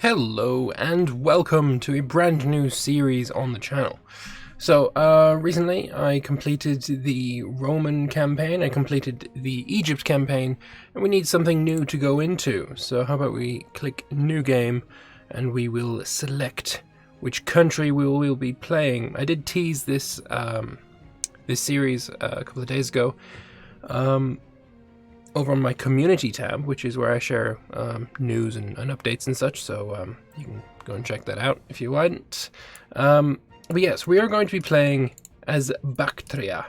Hello and welcome to a brand new series on the channel. So, recently I completed the Roman campaign, I completed the Egypt campaign, and we need something new to go into. So how about we click New Game, and we will select which country we will be playing. I did tease this, this series a couple of days ago, over on my community tab, which is where I share news and updates and such, so you can go and check that out if you want. But yes, we are going to be playing as Bactria.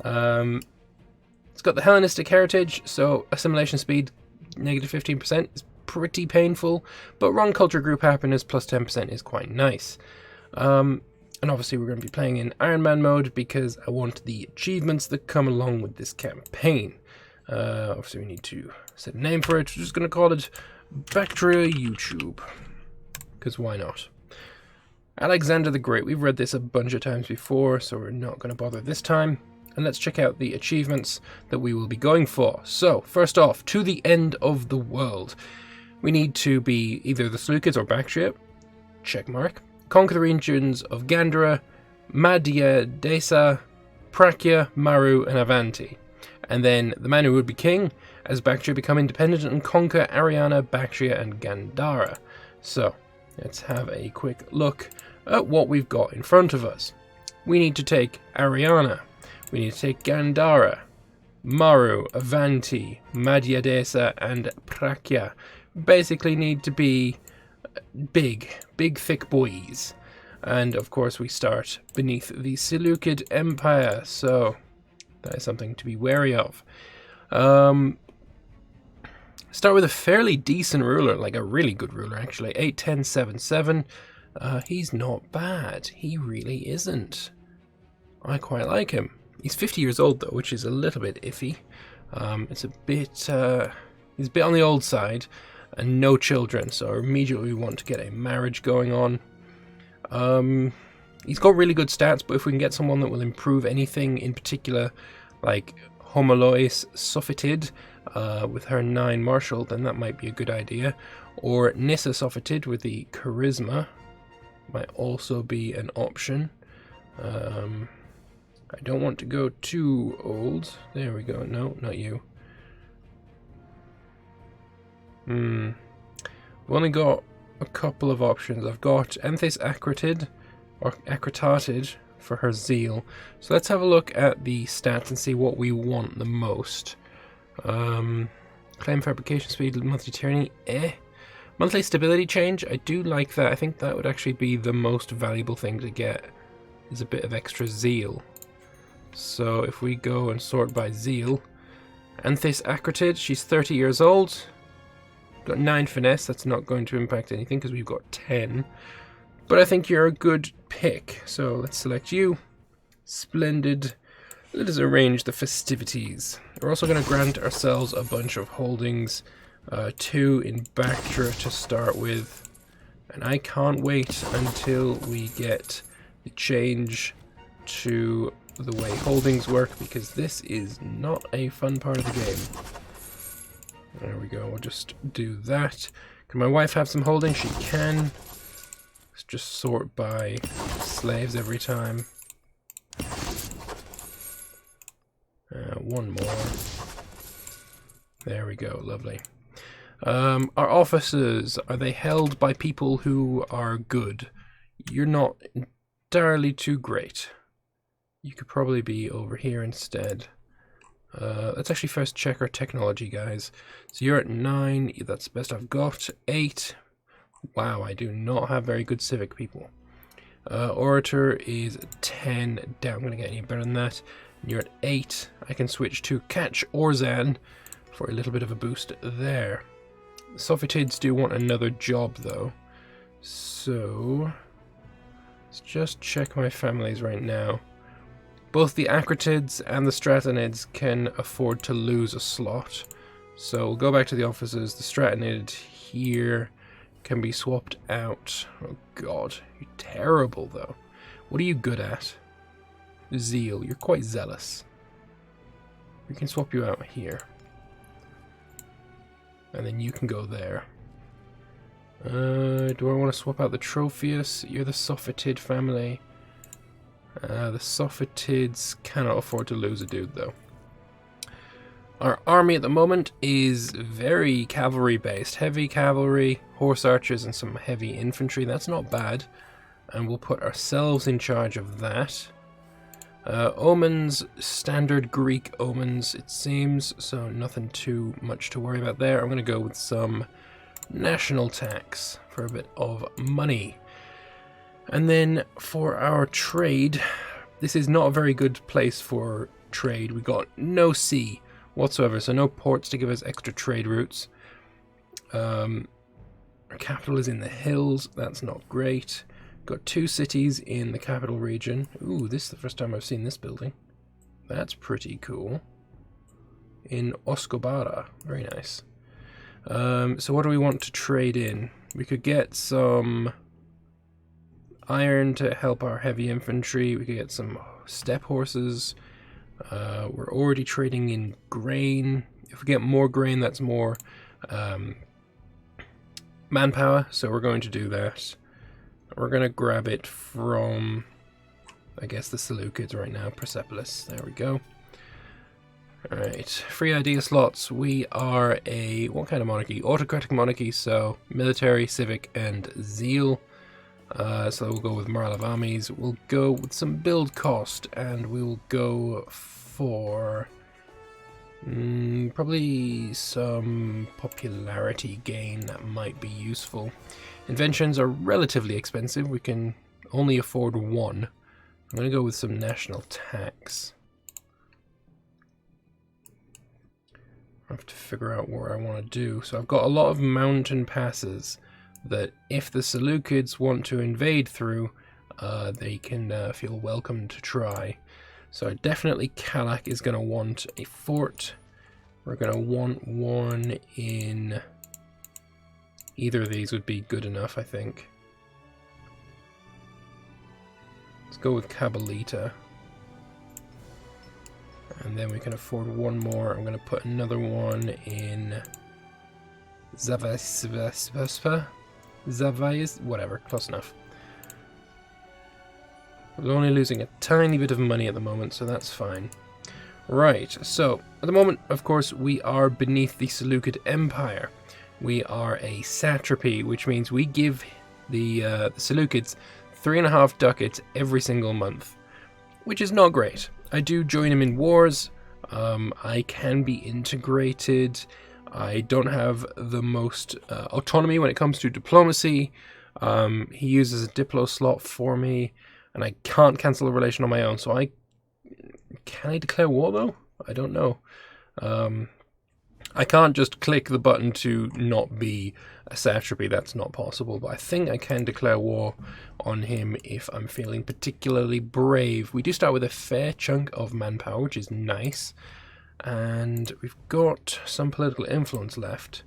It's got the Hellenistic heritage, so assimilation speed negative 15% is pretty painful, but wrong culture group happiness plus 10% is quite nice. And obviously we're going to be playing in Iron Man mode because I want the achievements that come along with this campaign. Obviously we need to set a name for it. We're just going to call it Bactria YouTube, because why not? Alexander the Great. We've read this a bunch of times before, so we're not going to bother this time. And let's check out the achievements that we will be going for. So, first off, to the end of the world. We need to be either the Seleucids or Bactria, check mark. Conquer the regions of Gandhara, Madhya Desa, Prakya, Maru, and Avanti. And then the man who would be king, as Bactria become independent and conquer Ariana, Bactria, and Gandhara. So, let's have a quick look at what we've got in front of us. We need to take Ariana. We need to take Gandhara, Maru, Avanti, Madhya Desa, and Prakya. Basically need to be big, thick boys. And of course we start beneath the Seleucid Empire, so that is something to be wary of. Start with a fairly decent ruler, like a really good ruler actually. 8, 10, 7, 7. He's not bad. He really isn't. I quite like him. He's 50 years old though, which is a little bit iffy. It's a bit, he's a bit on the old side, and no children, so immediately we want to get a marriage going on. He's got really good stats, but if we can get someone that will improve anything in particular, like Homolois Sophitid, with her 9 martial, then that might be a good idea. Or Nissa Sophitid with the charisma might also be an option. I don't want to go too old. There we go. No, not you. I've only got a couple of options. I've got Enthys Acritid, or Acritatid, for her zeal. So let's have a look at the stats and see what we want the most. Claim fabrication speed, monthly tyranny, monthly stability change, I do like that. I think that would actually be the most valuable thing to get, is a bit of extra zeal. So if we go and sort by zeal, Enthys Acritid, she's 30 years old, got 9 finesse. That's not going to impact anything because we've got 10. But I think you're a good pick, so let's select you. Splendid. Let us arrange the festivities. We're also going to grant ourselves a bunch of holdings, 2 in Bactria to start with. And I can't wait until we get the change to the way holdings work, because this is not a fun part of the game. There we go, we'll just do that. Can my wife have some holdings? She can. Let's just sort by slaves every time. One more. There we go, lovely. Our officers, are they held by people who are good? You're not entirely too great. You could probably be over here instead. Let's actually first check our technology, guys. So you're at 9, that's the best I've got. 8. Wow, I do not have very good civic people. Orator is 10. Damn, I'm going to get any better than that. You're at 8. I can switch to Catch Orzan for a little bit of a boost there. Sophitids do want another job though. So let's just check my families right now. Both the Acritids and the Stratonids can afford to lose a slot. So we'll go back to the officers. The Stratonid here can be swapped out. Oh god, you're terrible though. What are you good at? Zeal, you're quite zealous. We can swap you out here. And then you can go there. Do I want to swap out the Trophius? You're the Sophotid family. The Sophotids cannot afford to lose a dude, though. Our army at the moment is very cavalry-based. Heavy cavalry, horse archers, and some heavy infantry. That's not bad. And we'll put ourselves in charge of that. Omens, standard Greek omens, it seems. So nothing too much to worry about there. I'm going to go with some national tax for a bit of money. And then for our trade, this is not a very good place for trade. We got no sea whatsoever, so no ports to give us extra trade routes. Our capital is in the hills. That's not great. Got 2 cities in the capital region. Ooh, this is the first time I've seen this building. That's pretty cool. In Oscobara. Very nice. So what do we want to trade in? We could get some iron to help our heavy infantry. We could get some steppe horses. We're already trading in grain. If we get more grain, that's more manpower, so we're going to do that. We're going to grab it from, I guess, the Seleucids right now. Persepolis. There we go. Alright, free idea slots. We are a, what kind of monarchy? Autocratic monarchy, so military, civic, and zeal. So we'll go with morale of armies. We'll go with some build cost, and we'll go for probably some popularity gain that might be useful. Inventions are relatively expensive. We can only afford 1. I'm going to go with some national tax. I have to figure out what I want to do. So I've got a lot of mountain passes that if the Seleucids want to invade through, they can feel welcome to try. So definitely Kalak is going to want a fort. We're going to want one in... Either of these would be good enough, I think. Let's go with Kabalita. And then we can afford 1 more. I'm going to put another one in Zavais, whatever, close enough. We're only losing a tiny bit of money at the moment, so that's fine. Right, so at the moment, of course, we are beneath the Seleucid Empire. We are a satrapy, which means we give the Seleucids 3.5 ducats every single month, which is not great. I do join him in wars. I can be integrated. I don't have the most autonomy when it comes to diplomacy. He uses a diplo slot for me, and I can't cancel a relation on my own. So can I declare war though? I don't know. I can't just click the button to not be a satrapy. That's not possible. But I think I can declare war on him if I'm feeling particularly brave. We do start with a fair chunk of manpower, which is nice. And we've got some political influence left.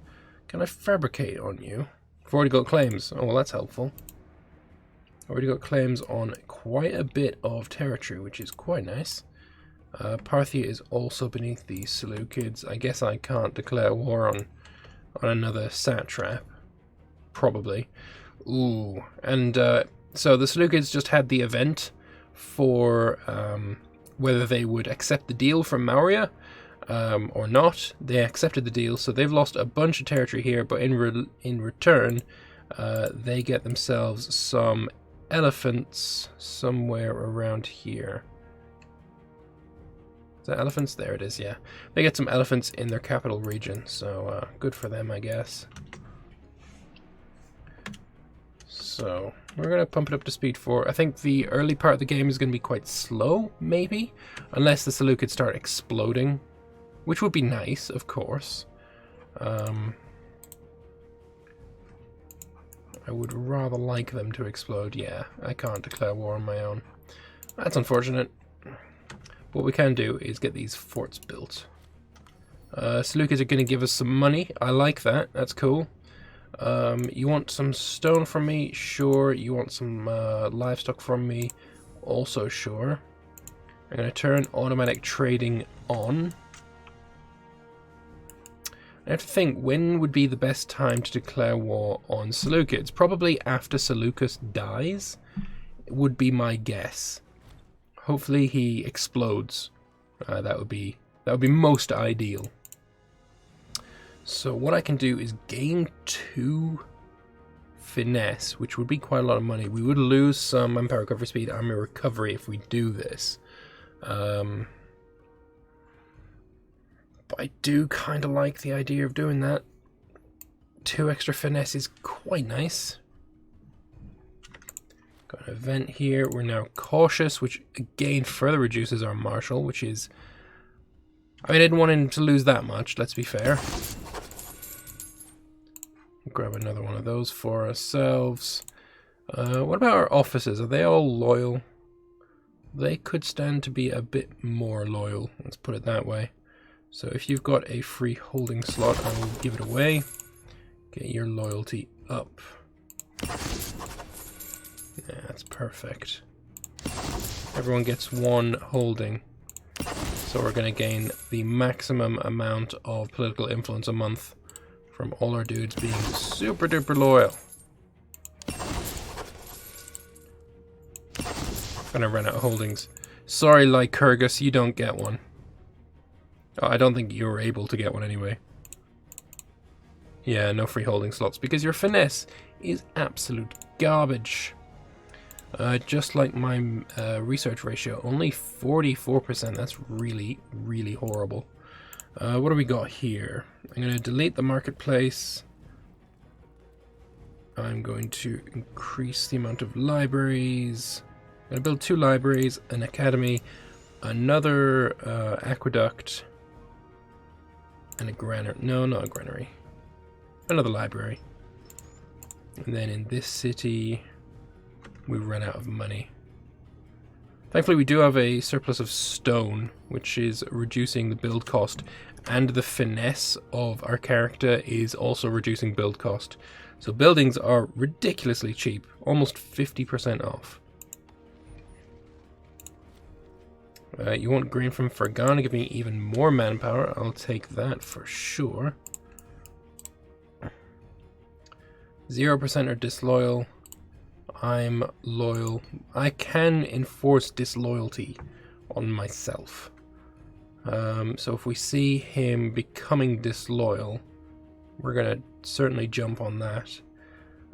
Can I fabricate on you? I've already got claims. Oh, well, that's helpful. Already got claims on quite a bit of territory, which is quite nice. Parthia is also beneath the Seleucids. I guess I can't declare war on another satrap. Probably. Ooh. And so the Seleucids just had the event for whether they would accept the deal from Maurya or not. They accepted the deal, so they've lost a bunch of territory here, but in return, they get themselves some elephants somewhere around here. Is that elephants? There it is, yeah. They get some elephants in their capital region, so good for them, I guess. So, we're going to pump it up to speed 4. I think the early part of the game is going to be quite slow, maybe? Unless the Seleucids start exploding, which would be nice, of course. I would rather like them to explode. Yeah, I can't declare war on my own. That's unfortunate. What we can do is get these forts built. Seleucids are going to give us some money. I like that. That's cool. You want some stone from me? Sure. You want some livestock from me? Also sure. I'm going to turn automatic trading on. I have to think, when would be the best time to declare war on Seleucids? Probably after Seleucus dies, would be my guess. Hopefully he explodes. That would be most ideal. So what I can do is gain 2 finesse, which would be quite a lot of money. We would lose some manpower recovery speed, army recovery if we do this. But I do kind of like the idea of doing that. 2 extra finesse is quite nice. Got an event here. We're now cautious, which again further reduces our martial, which is... I mean, I didn't want him to lose that much, let's be fair. Grab another one of those for ourselves. What about our officers? Are they all loyal? They could stand to be a bit more loyal, let's put it that way. So if you've got a free holding slot, I will give it away. Get your loyalty up. Yeah, that's perfect. Everyone gets 1 holding. So we're going to gain the maximum amount of political influence a month from all our dudes being super duper loyal. Gonna run out of holdings. Sorry, Lycurgus, you don't get one. Oh, I don't think you're able to get one anyway. Yeah, no free holding slots because your finesse is absolute garbage. Just like my research ratio, only 44%. That's really, really horrible. What do we got here? I'm going to delete the marketplace. I'm going to increase the amount of libraries. I'm going to build 2 libraries, an academy, another aqueduct, and a granary. No, not a granary. Another library. And then in this city, we run out of money. Thankfully, we do have a surplus of stone, which is reducing the build cost, and the finesse of our character is also reducing build cost. So buildings are ridiculously cheap, almost 50% off. You want green from Fergana, give me even more manpower. I'll take that for sure. 0% are disloyal. I'm loyal. I can enforce disloyalty on myself. So if we see him becoming disloyal, we're going to certainly jump on that.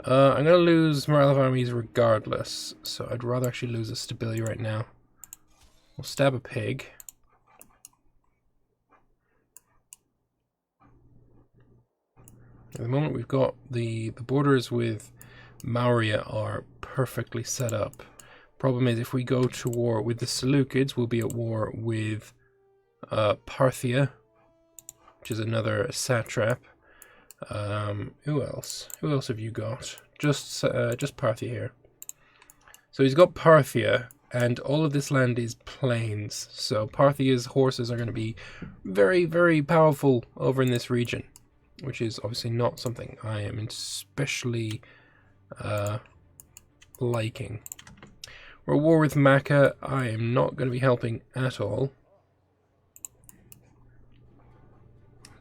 I'm going to lose morale of armies regardless, so I'd rather actually lose a stability right now. We'll stab a pig. At the moment we've got the borders with Maurya are perfectly set up. Problem is, if we go to war with the Seleucids, we'll be at war with Parthia, which is another satrap. Who else? Who else have you got? Just Parthia here. So he's got Parthia, and all of this land is plains. So Parthia's horses are going to be very, very powerful over in this region, which is obviously not something I am especially liking. We're at war with Makkah. I am not going to be helping at all.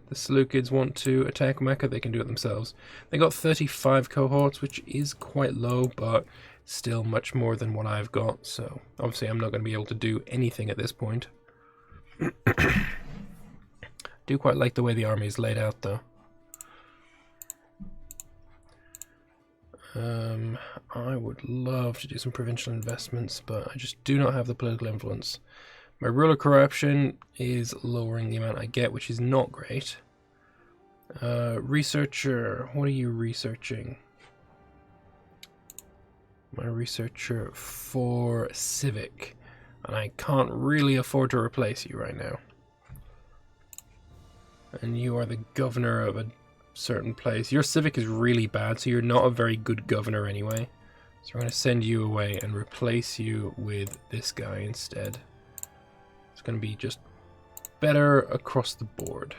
The Seleucids want to attack Mecca, they can do it themselves. They got 35 cohorts, which is quite low, but still much more than what I've got, so obviously I'm not going to be able to do anything at this point. Do quite like the way the army is laid out, though. I would love to do some provincial investments, but I just do not have the political influence. My ruler corruption is lowering the amount I get, which is not great. Researcher, what are you researching? My researcher for civic, and I can't really afford to replace you right now. And you are the governor of a certain place. Your civic is really bad, so you're not a very good governor anyway. So we're going to send you away and replace you with this guy instead. It's going to be just better across the board.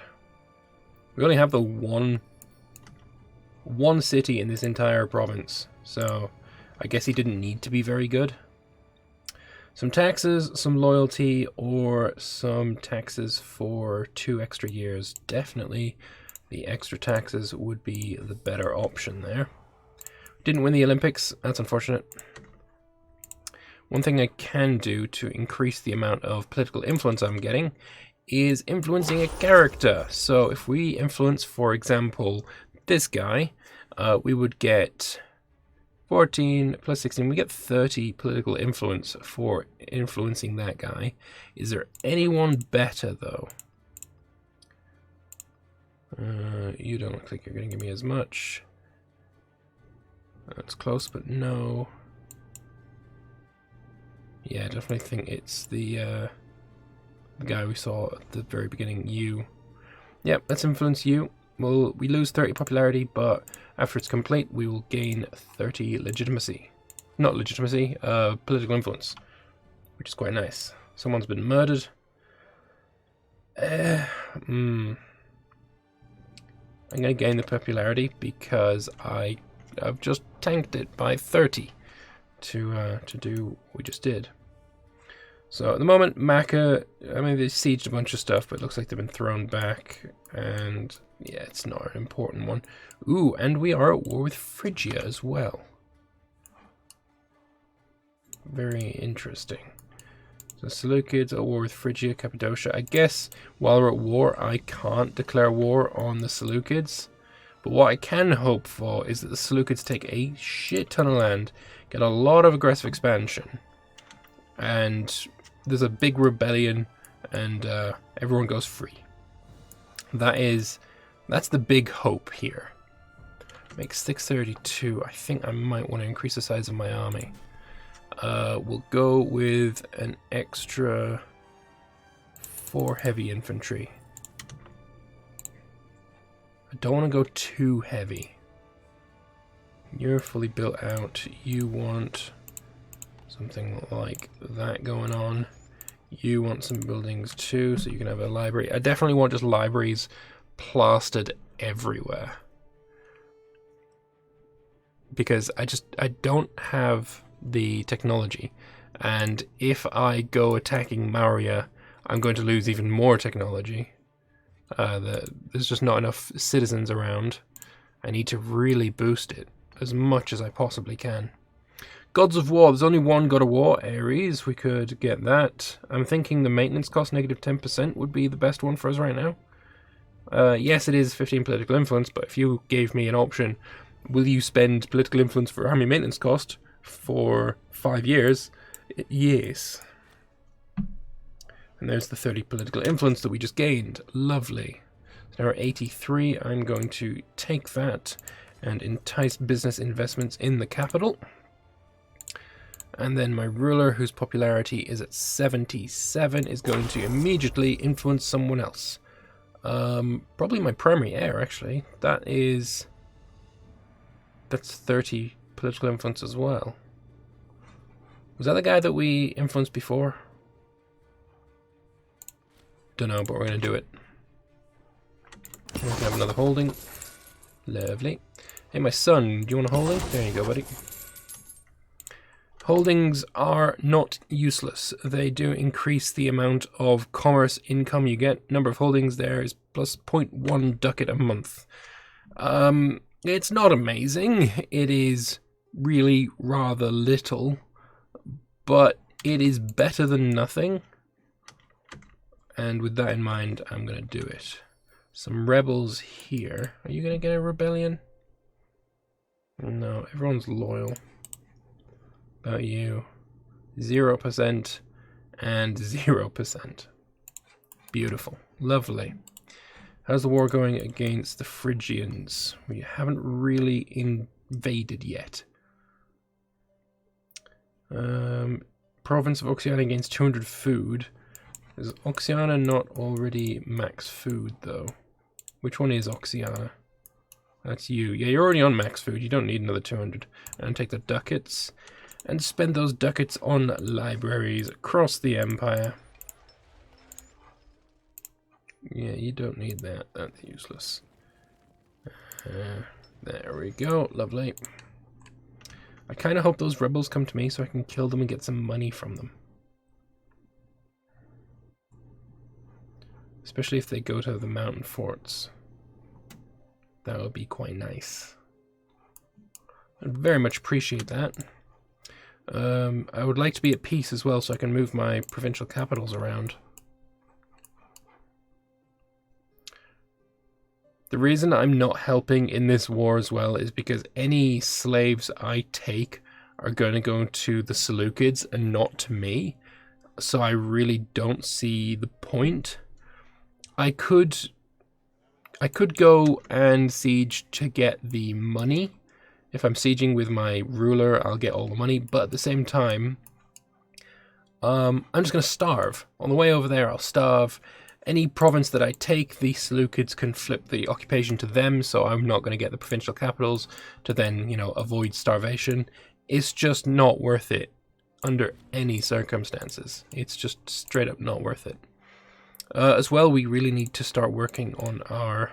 We only have the one city in this entire province, so I guess he didn't need to be very good. Some taxes, some loyalty, or some taxes for 2 extra years. Definitely the extra taxes would be the better option there. Didn't win the Olympics, that's unfortunate. One thing I can do to increase the amount of political influence I'm getting is influencing a character. So if we influence, for example, this guy, we would get 14 plus 16, we get 30 political influence for influencing that guy. Is there anyone better, though? You don't look like you're going to give me as much. That's close, but no. Yeah, I definitely think it's the guy we saw at the very beginning, you. Yep, let's influence you. Well, we lose 30 popularity, but after it's complete, we will gain 30 legitimacy. Not legitimacy, political influence, which is quite nice. Someone's been murdered. I'm going to gain the popularity because I've just tanked it by 30 to do what we just did. So at the moment, Maca, I mean, they sieged a bunch of stuff, but it looks like they've been thrown back, and yeah, it's not an important one. Ooh, and we are at war with Phrygia as well. Very interesting. So Seleucids at war with Phrygia, Cappadocia. I guess while we're at war, I can't declare war on the Seleucids. But what I can hope for is that the Seleucids take a shit ton of land, get a lot of aggressive expansion, and there's a big rebellion, and everyone goes free. That's the big hope here. Make 632. I think I might want to increase the size of my army. We'll go with an extra 4 heavy infantry. I don't want to go too heavy. You're fully built out. You want something like that going on. You want some buildings too, so you can have a library. I definitely want just libraries plastered everywhere. Because I don't have the technology. And if I go attacking Maurya, I'm going to lose even more technology. There's just not enough citizens around. I need to really boost it as much as I possibly can. Gods of War. There's only one God of War, Ares. We could get that. I'm thinking the maintenance cost, negative 10%, would be the best one for us right now. Yes, it is 15 political influence, but if you gave me an option, will you spend political influence for army maintenance cost for 5 years? Yes. And there's the 30 political influence that we just gained. Lovely. So now we're 83. I'm going to take that and entice business investments in the capital. And then my ruler, whose popularity is at 77, is going to immediately influence someone else. Probably my primary heir, actually. That's 30 political influence as well. Was that the guy that we influenced before? Don't know, but we're going to do it. We can have another holding. Lovely. Hey, my son, do you want a holding? There you go, buddy. Holdings are not useless. They do increase the amount of commerce income you get. Number of holdings there is plus 0.1 ducat a month. It's not amazing. It is really rather little, but it is better than nothing. And with that in mind, I'm going to do it. Some rebels here. Are you going to get a rebellion? No, everyone's loyal. About you. 0% and 0%. Beautiful. Lovely. How's the war going against the Phrygians? We haven't really invaded yet. Province of Oxiana gains 200 food. Is Oxiana not already max food, though? Which one is Oxiana? That's you. Yeah, you're already on max food. You don't need another 200. And take the ducats. And spend those ducats on libraries across the empire. Yeah, you don't need that. That's useless. There we go. Lovely. I kind of hope those rebels come to me so I can kill them and get some money from them. Especially if they go to the mountain forts. That would be quite nice. I'd very much appreciate that. I would like to be at peace as well, so I can move my provincial capitals around. The reason I'm not helping in this war as well is because any slaves I take are going to go to the Seleucids and not to me. So I really don't see the point. I could go and siege to get the money. If I'm sieging with my ruler, I'll get all the money. But at the same time, I'm just going to starve. On the way over there, I'll starve. Any province that I take, the Seleucids can flip the occupation to them, so I'm not going to get the provincial capitals to then, you know, avoid starvation. It's just not worth it under any circumstances. It's just straight up not worth it. As well, we really need to start working on our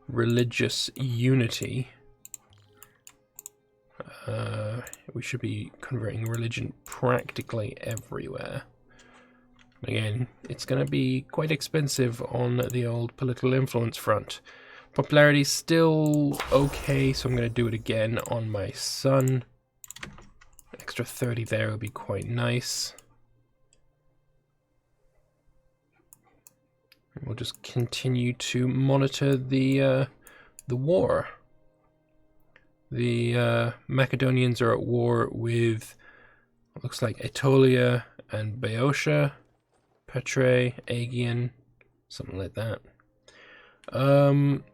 religious unity. We should be converting religion practically everywhere. Again, it's going to be quite expensive on the old political influence front. Popularity is still okay, so I'm going to do it again on my son. Extra 30 there would be quite nice. And we'll just continue to monitor the war. The Macedonians are at war with, looks like Aetolia and Boeotia. Petrae, Aegean, something like that.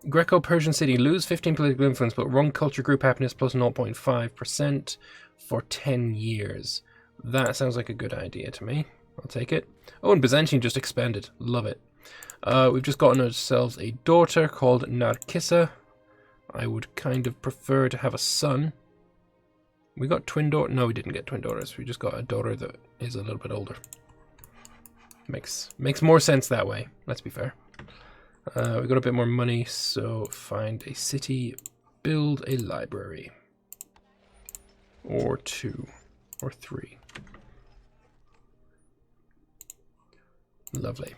Greco-Persian city, lose 15 political influence, but wrong culture group happiness plus 0.5% for 10 years. That sounds like a good idea to me. I'll take it. Oh, and Byzantium just expanded. Love it. We've just gotten ourselves a daughter called Narcissa. I would kind of prefer to have a son. We got twin daughters. No, we didn't get twin daughters. We just got a daughter that is a little bit older. Makes more sense that way, let's be fair. We got a bit more money, so find a city, build a library. Or 2, or 3. Lovely.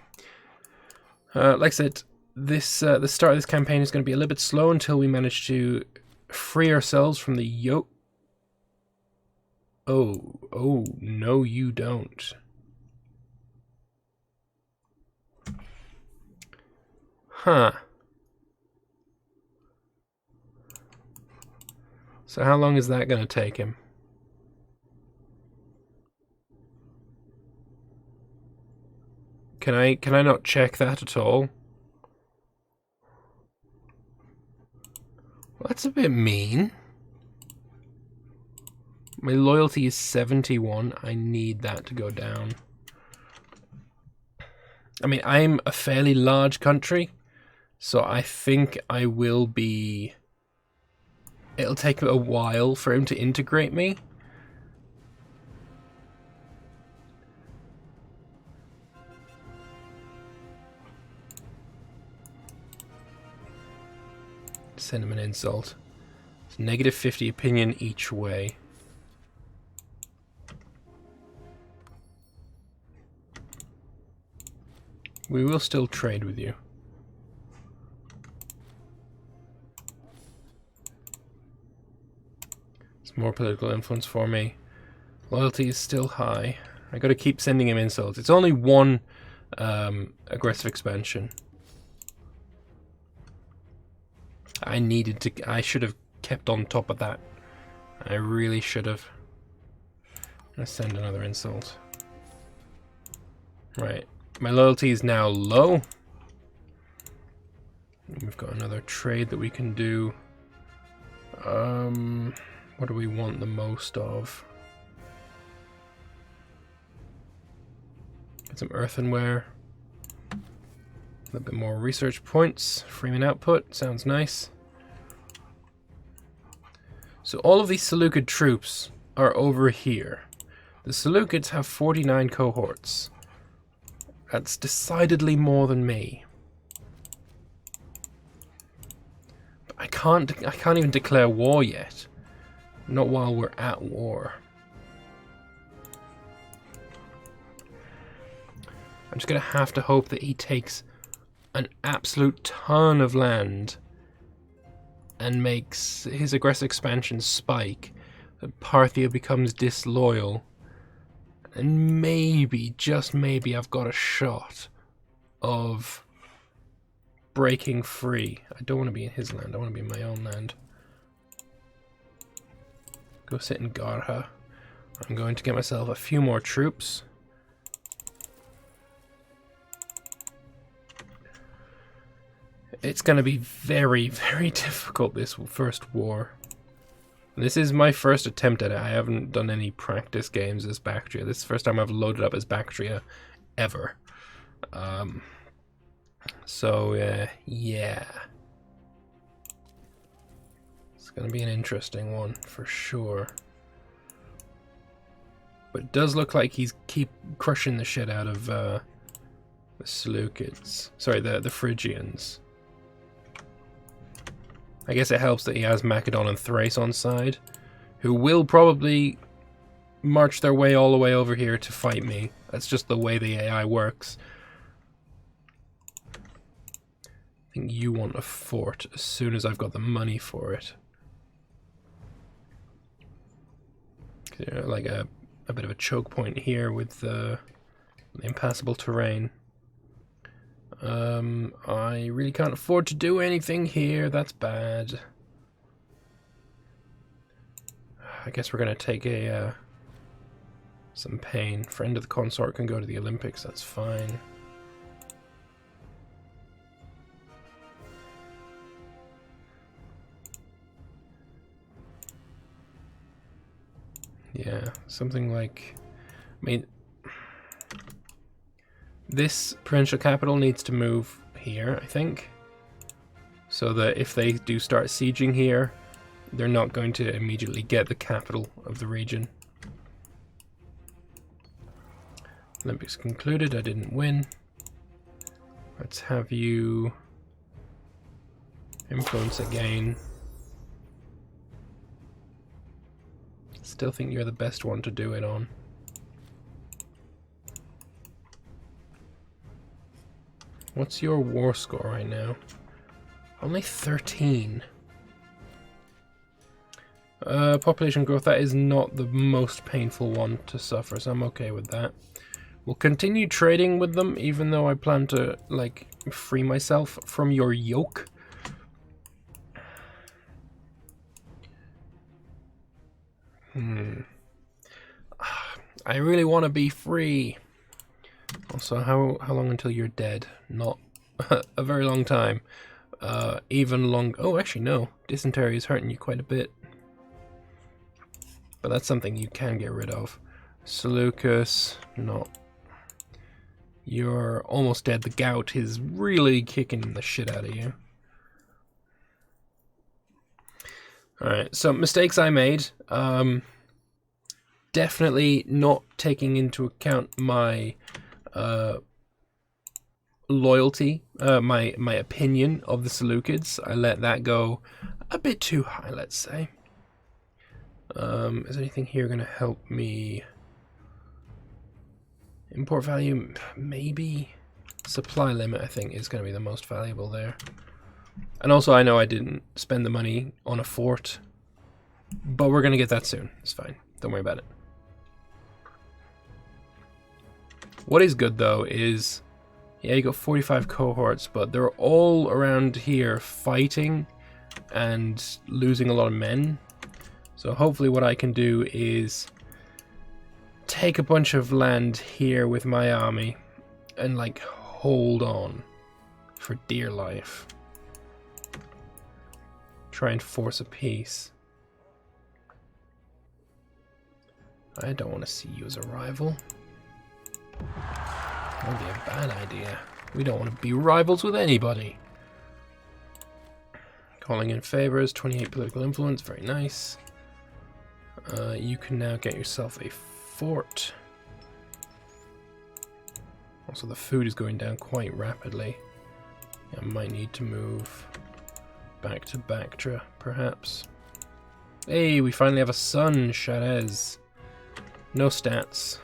Like I said, this the start of this campaign is going to be a little bit slow until we manage to free ourselves from the yoke. Oh, no you don't. Huh. So how long is that going to take him? Can I not check that at all? Well, that's a bit mean. My loyalty is 71. I need that to go down. I mean, I'm a fairly large country. So I think I will be... It'll take a while for him to integrate me. Send him an insult. It's negative 50 opinion each way. We will still trade with you. More political influence for me. Loyalty is still high. I gotta keep sending him insults. It's only one aggressive expansion. I should have kept on top of that. I really should have. Let's send another insult. Right. My loyalty is now low. We've got another trade that we can do. What do we want the most of? Get some earthenware. A little bit more research points. Freeman output. Sounds nice. So all of these Seleucid troops are over here. The Seleucids have 49 cohorts. That's decidedly more than me. But I can't even declare war yet. Not while we're at war. I'm just going to have to hope that he takes an absolute ton of land and makes his aggressive expansion spike, Parthia becomes disloyal, and maybe, just maybe, I've got a shot of breaking free. I don't want to be in his land, I want to be in my own land. Go sit in Garha. I'm going to get myself a few more troops. It's going to be very, very difficult, this first war. This is my first attempt at it. I haven't done any practice games as Bactria. This is the first time I've loaded up as Bactria ever. Yeah. It's going to be an interesting one, for sure. But it does look like he's keep crushing the shit out of the Seleucids. Sorry, the Phrygians. I guess it helps that he has Macedon and Thrace on side, who will probably march their way all the way over here to fight me. That's just the way the AI works. I think you want a fort as soon as I've got the money for it. You know, like a bit of a choke point here with the impassable terrain. I really can't afford to do anything here. That's bad. I guess we're gonna take some pain. Friend of the consort can go to the Olympics. That's fine. Yeah, something like, I mean, this provincial capital needs to move here, I think, so that if they do start sieging here, they're not going to immediately get the capital of the region. Olympics concluded, I didn't win. Let's have you influence again. Still think you're the best one to do it on. What's your war score right now? Only 13. Population growth, that is not the most painful one to suffer, so I'm okay with that. We'll continue trading with them, even though I plan to, like, free myself from your yoke. I really want to be free. Also, how long until you're dead? Not a very long time. Even long. Oh, actually, no. Dysentery is hurting you quite a bit. But that's something you can get rid of. Seleucus, not. You're almost dead. The gout is really kicking the shit out of you. Alright, so mistakes I made. Definitely not taking into account my loyalty, my opinion of the Seleucids. I let that go a bit too high, let's say. Is anything here going to help me? Import value, maybe. Supply limit, I think, is going to be the most valuable there. And also, I know I didn't spend the money on a fort, but we're going to get that soon. It's fine. Don't worry about it. What is good, though, is, yeah, you got 45 cohorts, but they're all around here fighting and losing a lot of men. So hopefully what I can do is take a bunch of land here with my army and, like, hold on for dear life. Try and force a peace. I don't want to see you as a rival. That would be a bad idea. We don't want to be rivals with anybody. Calling in favors, 28 political influence, very nice. You can now get yourself a fort. Also, the food is going down quite rapidly. I might need to move back to Bactria, perhaps. Hey, we finally have a son, Sharez. No stats.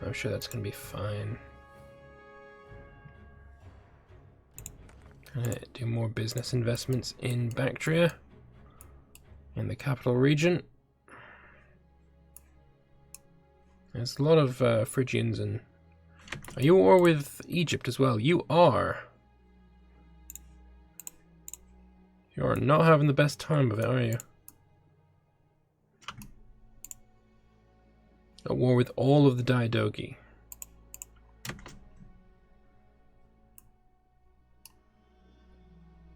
I'm sure that's going to be fine. Do more business investments in Bactria, in the capital region. There's a lot of Phrygians and... Are you at war with Egypt as well? You are. You are not having the best time of it, are you? At war with all of the Diadochi.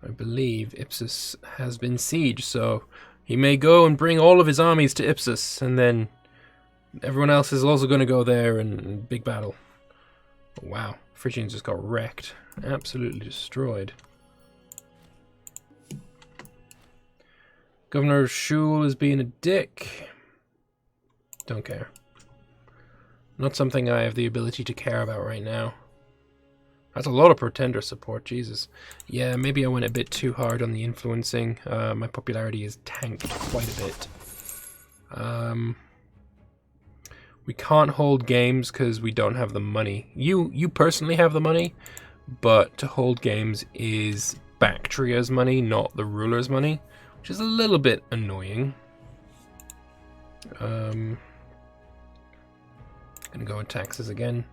I believe Ipsus has been sieged, so he may go and bring all of his armies to Ipsus, and then everyone else is also going to go there and big battle. Wow, Phrygians just got wrecked. Absolutely destroyed. Governor Shul is being a dick. Don't care. Not something I have the ability to care about right now. That's a lot of pretender support, Jesus. Yeah, maybe I went a bit too hard on the influencing. My popularity is tanked quite a bit. We can't hold games because we don't have the money. You personally have the money, but to hold games is Bactria's money, not the ruler's money, which is a little bit annoying. Gonna go with taxes again.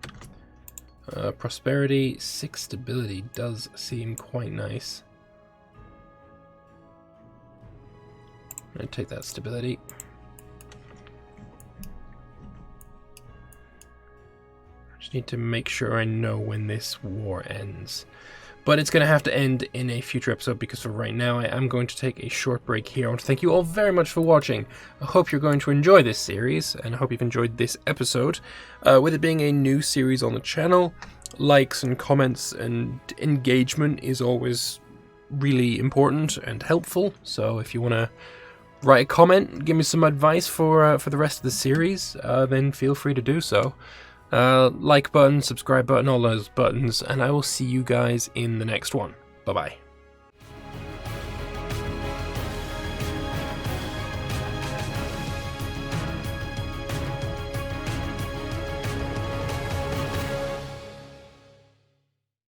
Prosperity, 6 stability does seem quite nice. I'm gonna take that stability. Just need to make sure I know when this war ends. But it's going to have to end in a future episode because for right now I am going to take a short break here. I want to thank you all very much for watching. I hope you're going to enjoy this series and I hope you've enjoyed this episode. With it being a new series on the channel, likes and comments and engagement is always really important and helpful. So if you want to write a comment, give me some advice for the rest of the series, then feel free to do so. Like button, subscribe button, all those buttons, and I will see you guys in the next one. Bye-bye.